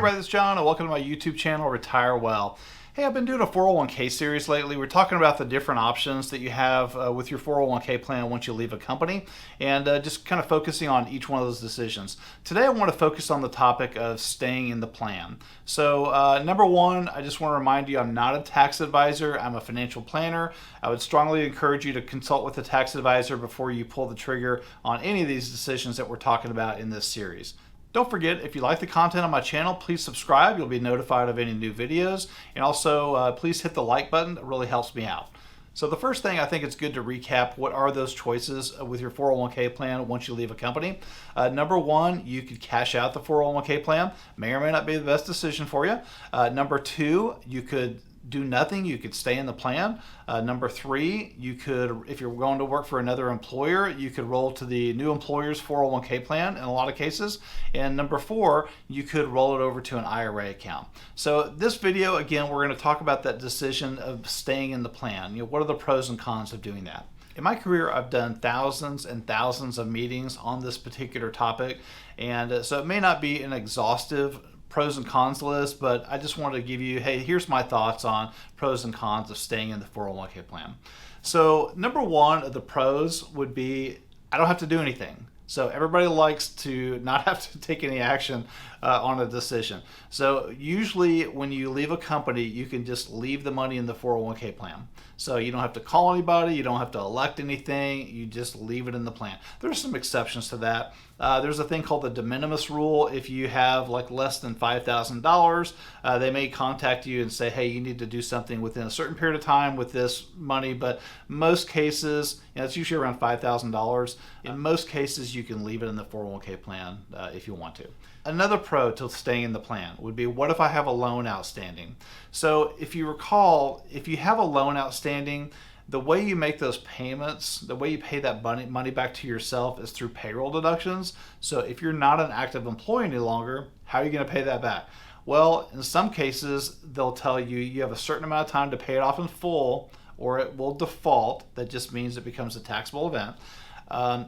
everybody, this is John, and welcome to my YouTube channel, Retire Well. Hey, I've been doing a 401k series lately. We're talking about the different options that you have with your 401k plan once you leave a company, and just kind of focusing on each one of those decisions. Today I want to focus on the topic of staying in the plan. So number one, I just want to remind you I'm not a tax advisor, I'm a financial planner. I would strongly encourage you to consult with a tax advisor before you pull the trigger on any of these decisions that we're talking about in this series. Don't forget, if you like the content on my channel, please subscribe. You'll be notified of any new videos. And also, please hit the like button. It really helps me out. So the first thing, I think it's good to recap what are those choices with your 401k plan once you leave a company. Number one, you could cash out the 401k plan. May or may not be the best decision for you. Number two, you could do nothing. You could stay in the plan. Number three, you could, if you're going to work for another employer, you could roll to the new employer's 401k plan in a lot of cases. And number four, you could roll it over to an IRA account. So this video, again, we're going to talk about that decision of staying in the plan. What are the pros and cons of doing that? In my career, I've done thousands and thousands of meetings on this particular topic. And so it may not be an exhaustive pros and cons list, but I just wanted to give you, hey, here's my thoughts on pros and cons of staying in the 401k plan. So number one of the pros would be I don't have to do anything. So everybody likes to not have to take any action on a decision. So usually when you leave a company, you can just leave the money in the 401k plan. So you don't have to call anybody, you don't have to elect anything, you just leave it in the plan. There's some exceptions to that. There's a thing called the de minimis rule. If you have like less than $5,000, they may contact you and say, hey, you need to do something within a certain period of time with this money. But most cases, it's usually around $5,000. In most cases, you can leave it in the 401k plan if you want to. Another pro to staying in the plan would be, what if I have a loan outstanding? So if you recall, if you have a loan outstanding, the way you make those payments, the way you pay that money back to yourself is through payroll deductions. So if you're not an active employee any longer, how are you going to pay that back? Well, in some cases, they'll tell you you have a certain amount of time to pay it off in full, or it will default. That just means it becomes a taxable event.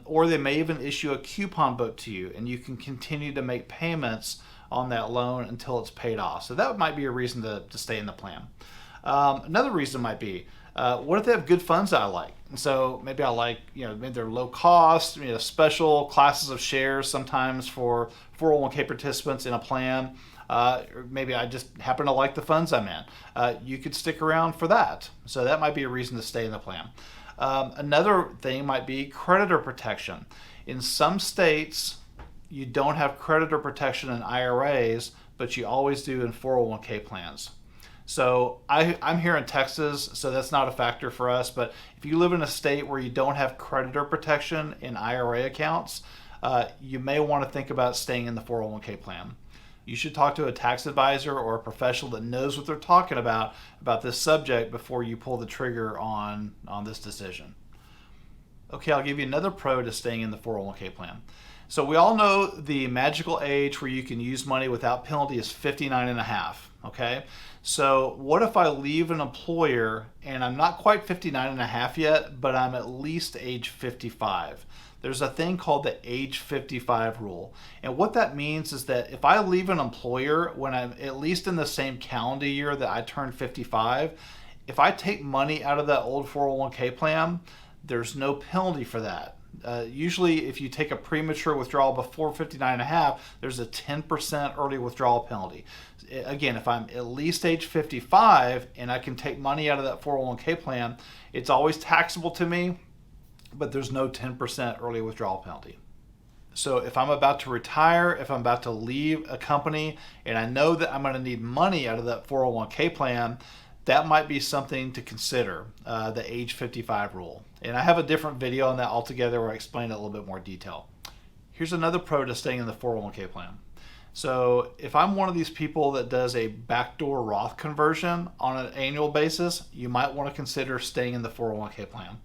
Or they may even issue a coupon book to you, and you can continue to make payments on that loan until it's paid off. So that might be a reason to stay in the plan. Another reason might be, what if they have good funds that I like? And so maybe I like, maybe they're low cost, special classes of shares sometimes for 401k participants in a plan. Or maybe I just happen to like the funds I'm in. You could stick around for that. So that might be a reason to stay in the plan. Another thing might be creditor protection. In some states, you don't have creditor protection in IRAs, but you always do in 401k plans. So I'm here in Texas, so that's not a factor for us. But if you live in a state where you don't have creditor protection in IRA accounts, you may want to think about staying in the 401k plan. You should talk to a tax advisor or a professional that knows what they're talking about this subject before you pull the trigger on this decision. Okay, I'll give you another pro to staying in the 401k plan. So we all know the magical age where you can use money without penalty is 59 and a half, okay? So what if I leave an employer and I'm not quite 59 and a half yet, but I'm at least age 55? There's a thing called the age 55 rule. And what that means is that if I leave an employer when I'm at least in the same calendar year that I turned 55, if I take money out of that old 401k plan, there's no penalty for that. Usually if you take a premature withdrawal before 59 and a half, there's a 10% early withdrawal penalty. Again, if I'm at least age 55 and I can take money out of that 401k plan, it's always taxable to me, but there's no 10% early withdrawal penalty. So if I'm about to retire, if I'm about to leave a company, and I know that I'm going to need money out of that 401k plan, that might be something to consider, the age 55 rule. And I have a different video on that altogether where I explain it in a little bit more detail. Here's another pro to staying in the 401k plan. So if I'm one of these people that does a backdoor Roth conversion on an annual basis, you might want to consider staying in the 401k plan.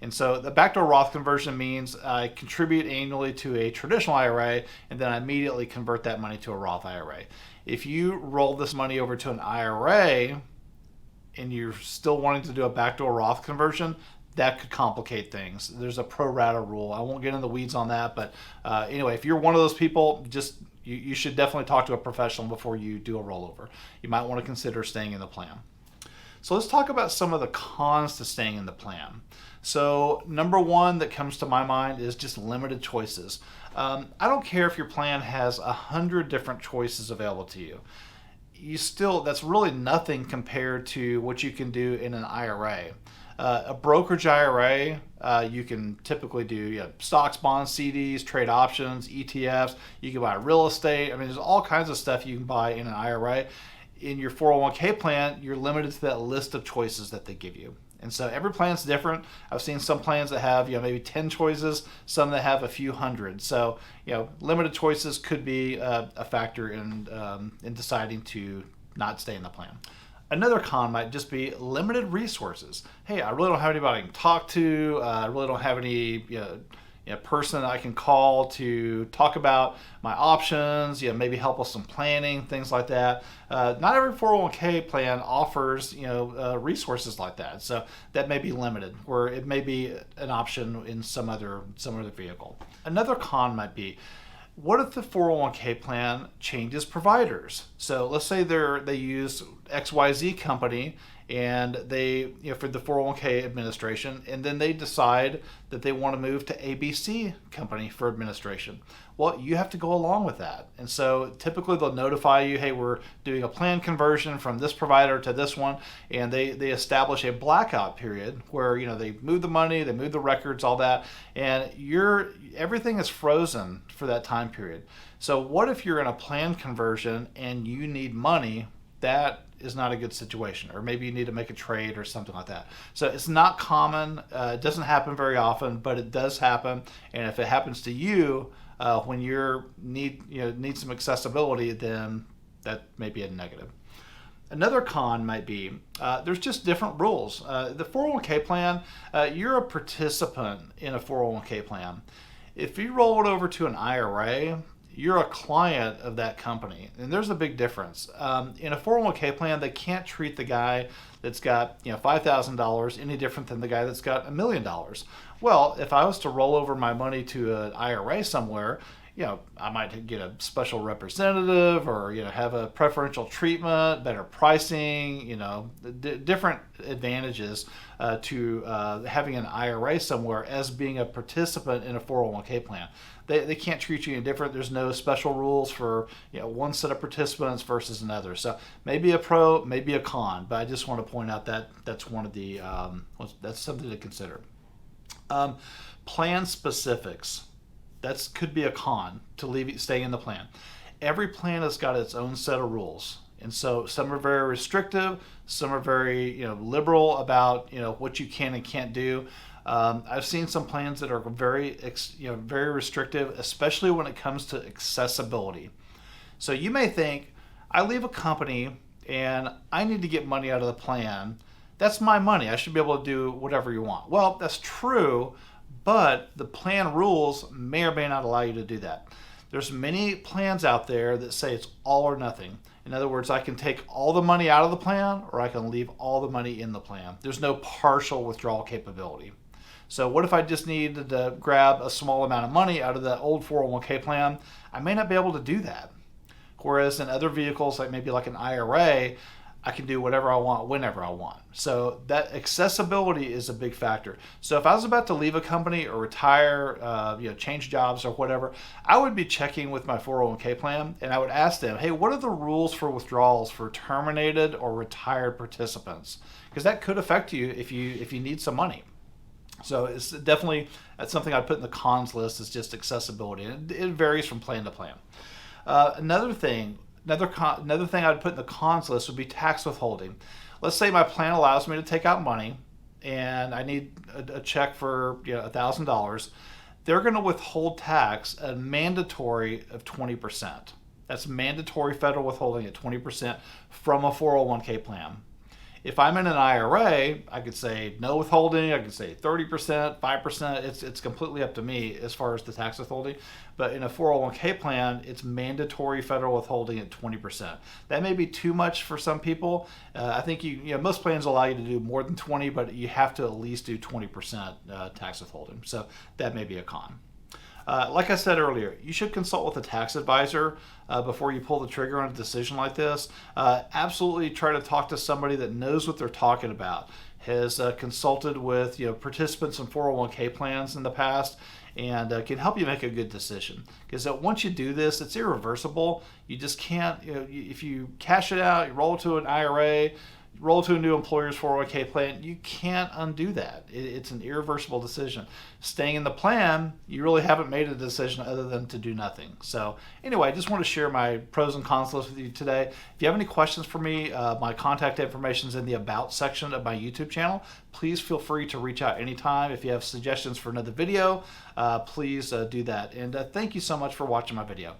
And so the backdoor Roth conversion means I contribute annually to a traditional IRA and then I immediately convert that money to a Roth IRA. If you roll this money over to an IRA and you're still wanting to do a backdoor Roth conversion, that could complicate things. There's a pro rata rule. I won't get in the weeds on that, but anyway, if you're one of those people, just you should definitely talk to a professional before you do a rollover. You might want to consider staying in the plan. So let's talk about some of the cons to staying in the plan. So number one that comes to my mind is just limited choices. I don't care if your plan has 100 different choices available to you. That's really nothing compared to what you can do in an IRA. A brokerage IRA, you can typically do stocks, bonds, CDs, trade options, ETFs. You can buy real estate. I mean, there's all kinds of stuff you can buy in an IRA. In your 401k plan, you're limited to that list of choices that they give you. And so every plan's different. I've seen some plans that have maybe 10 choices, some that have a few hundred. So limited choices could be a factor in deciding to not stay in the plan. Another con might just be limited resources. Hey, I really don't have anybody I can talk to. I really don't have any person I can call to talk about my options, maybe help with some planning, things like that. Not every 401k plan offers resources like that, so that may be limited, where it may be an option in some other vehicle. Another con might be, what if the 401k plan changes providers? So let's say they use XYZ company and they, for the 401k administration, and then they decide that they want to move to ABC company for administration. Well, you have to go along with that. And so typically they'll notify you, hey, we're doing a plan conversion from this provider to this one, and they establish a blackout period where, they move the money, they move the records, all that, and everything is frozen for that time period. So what if you're in a plan conversion and you need money? That is not a good situation, or maybe you need to make a trade or something like that. So it's not common. It doesn't happen very often, but it does happen. And if it happens to you when you need some accessibility, then that may be a negative. Another con might be there's just different rules. The 401k plan, you're a participant in a 401k plan. If you roll it over to an IRA, you're a client of that company, and there's a big difference. In a 401k plan, they can't treat the guy that's got $5,000 any different than the guy that's got $1 million. Well, if I was to roll over my money to an IRA somewhere, I might get a special representative, or have a preferential treatment, better pricing, different advantages to having an IRA somewhere as being a participant in a 401k plan. They can't treat you any different. There's no special rules for one set of participants versus another. So maybe a pro, maybe a con, but I just want to point out that that's one of the that's something to consider. Plan specifics. That could be a con to staying in the plan. Every plan has got its own set of rules, and so some are very restrictive, some are very liberal about what you can and can't do. I've seen some plans that are very restrictive, especially when it comes to accessibility. So you may think, I leave a company and I need to get money out of the plan. That's my money. I should be able to do whatever you want. Well, that's true, but the plan rules may or may not allow you to do that. There's many plans out there that say it's all or nothing. In other words, I can take all the money out of the plan, or I can leave all the money in the plan. There's no partial withdrawal capability. So what if I just needed to grab a small amount of money out of the old 401k plan? I may not be able to do that. Whereas in other vehicles, maybe like an IRA, I can do whatever I want, whenever I want. So that accessibility is a big factor. So if I was about to leave a company or retire, change jobs or whatever, I would be checking with my 401k plan, and I would ask them, hey, what are the rules for withdrawals for terminated or retired participants? Because that could affect you if you need some money. So it's definitely, that's something I put in the cons list, is just accessibility. And it varies from plan to plan. Another thing I'd put in the cons list would be tax withholding. Let's say my plan allows me to take out money and I need a check for $1,000. They're going to withhold tax, a mandatory of 20%. That's mandatory federal withholding at 20% from a 401k plan. If I'm in an IRA, I could say no withholding, I could say 30%, 5%, it's completely up to me as far as the tax withholding. But in a 401k plan, it's mandatory federal withholding at 20%. That may be too much for some people. I think most plans allow you to do more than 20, but you have to at least do 20% tax withholding. So that may be a con. Like I said earlier, you should consult with a tax advisor before you pull the trigger on a decision like this. Absolutely try to talk to somebody that knows what they're talking about, has consulted with participants in 401k plans in the past, and can help you make a good decision. Because once you do this, it's irreversible. You just can't, if you cash it out, you roll it to an IRA, roll to a new employer's 401k plan, you can't undo that. It's an irreversible decision. Staying in the plan, you really haven't made a decision other than to do nothing. So anyway, I just want to share my pros and cons list with you today. If you have any questions for me, my contact information is in the About section of my YouTube channel. Please feel free to reach out anytime. If you have suggestions for another video, please do that. And thank you so much for watching my video.